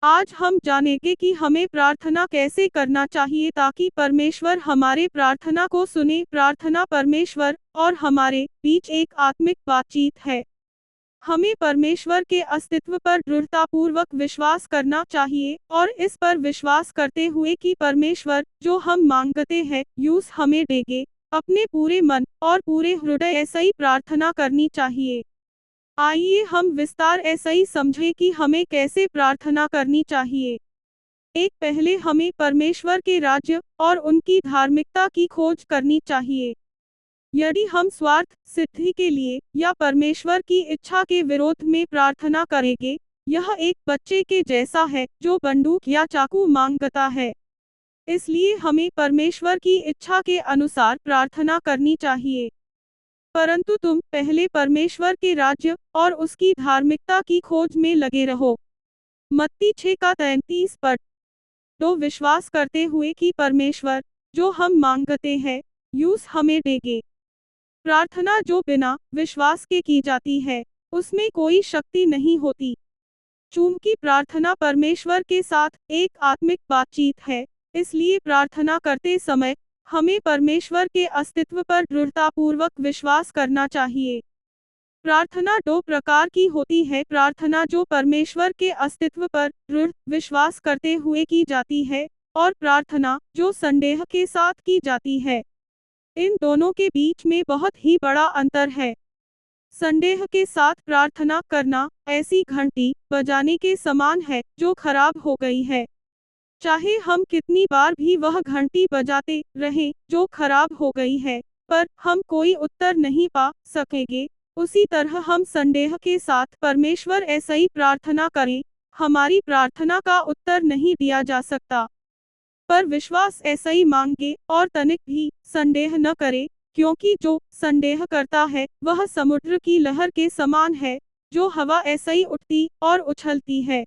आज हम जानेंगे कि हमें प्रार्थना कैसे करना चाहिए ताकि परमेश्वर हमारे प्रार्थना को सुने। प्रार्थना परमेश्वर और हमारे बीच एक आत्मिक बातचीत है। हमें परमेश्वर के अस्तित्व पर दृढ़तापूर्वक विश्वास करना चाहिए और इस पर विश्वास करते हुए कि परमेश्वर जो हम मांगते हैं यूस हमें देंगे। अपने पूरे मन और पूरे हृदय ऐसा ही प्रार्थना करनी चाहिए। आइए हम विस्तार ऐसा ही समझें कि हमें कैसे प्रार्थना करनी चाहिए। एक पहले हमें परमेश्वर के राज्य और उनकी धार्मिकता की खोज करनी चाहिए। यदि हम स्वार्थ सिद्धि के लिए या परमेश्वर की इच्छा के विरोध में प्रार्थना करेंगे, यह एक बच्चे के जैसा है जो बंदूक या चाकू मांगता है। इसलिए हमें परमेश्वर की इच्छा के अनुसार प्रार्थना करनी चाहिए। परंतु तुम पहले परमेश्वर के राज्य और उसकी धार्मिकता की खोज में लगे रहो। मत्ती 6:33 पर। तो विश्वास करते हुए कि परमेश्वर जो हम मांगते हैं यूस हमें देंगे। प्रार्थना जो बिना विश्वास के की जाती है उसमें कोई शक्ति नहीं होती। चूंकि प्रार्थना परमेश्वर के साथ एक आत्मिक बातचीत है, इसलिए प्रार्थना करते समय हमें परमेश्वर के अस्तित्व पर दृढ़तापूर्वक विश्वास करना चाहिए। प्रार्थना दो प्रकार की होती है, प्रार्थना जो परमेश्वर के अस्तित्व पर दृढ़ विश्वास करते हुए की जाती है और प्रार्थना जो संदेह के साथ की जाती है। इन दोनों के बीच में बहुत ही बड़ा अंतर है। संदेह के साथ प्रार्थना करना ऐसी घंटी बजाने के समान है जो खराब हो गई है। चाहे हम कितनी बार भी वह घंटी बजाते रहें जो खराब हो गई है, पर हम कोई उत्तर नहीं पा सकेंगे। उसी तरह हम संदेह के साथ परमेश्वर ऐसा ही प्रार्थना करें, हमारी प्रार्थना का उत्तर नहीं दिया जा सकता। पर विश्वास ऐसा ही मांगे और तनिक भी संदेह न करे, क्योंकि जो संदेह करता है वह समुद्र की लहर के समान है, जो हवा ऐसा ही उठती और उछलती है।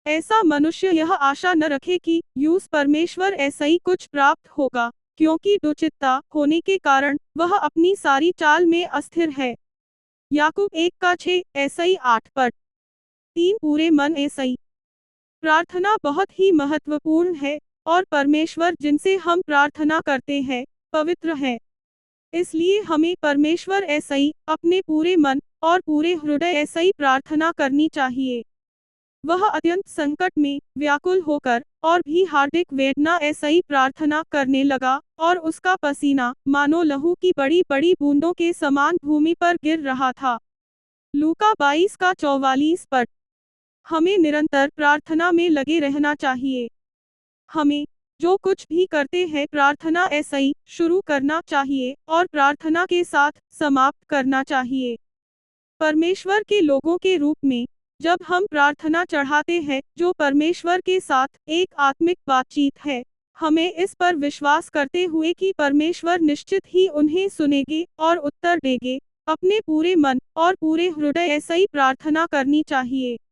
ऐसा मनुष्य यह आशा न रखे कि यूस परमेश्वर ऐसा ही कुछ प्राप्त होगा, क्योंकि दुचित्ता होने के कारण वह अपनी सारी चाल में अस्थिर है। याकूब 1:6 ऐसा ही 8 पर। 3 पूरे मन ऐसा ही। प्रार्थना बहुत ही महत्वपूर्ण है और परमेश्वर जिनसे हम प्रार्थना करते हैं पवित्र है। इसलिए हमें परमेश्वर ऐसा ही अपने पूरे मन और पूरे हृदय ऐसा ही प्रार्थना करनी चाहिए। वह अत्यंत संकट में व्याकुल होकर और भी हार्दिक वेदना ऐसा ही प्रार्थना करने लगा और उसका पसीना मानो लहू की बड़ी बड़ी बूंदों के समान भूमि पर गिर रहा था। लूका 22:44 पर। हमें निरंतर प्रार्थना में लगे रहना चाहिए। हमें जो कुछ भी करते हैं प्रार्थना ऐसा ही शुरू करना चाहिए और प्रार्थना के साथ समाप्त करना चाहिए। परमेश्वर के लोगों के रूप में जब हम प्रार्थना चढ़ाते हैं जो परमेश्वर के साथ एक आत्मिक बातचीत है, हमें इस पर विश्वास करते हुए कि परमेश्वर निश्चित ही उन्हें सुनेंगे और उत्तर देंगे, अपने पूरे मन और पूरे हृदय ऐसा ही प्रार्थना करनी चाहिए।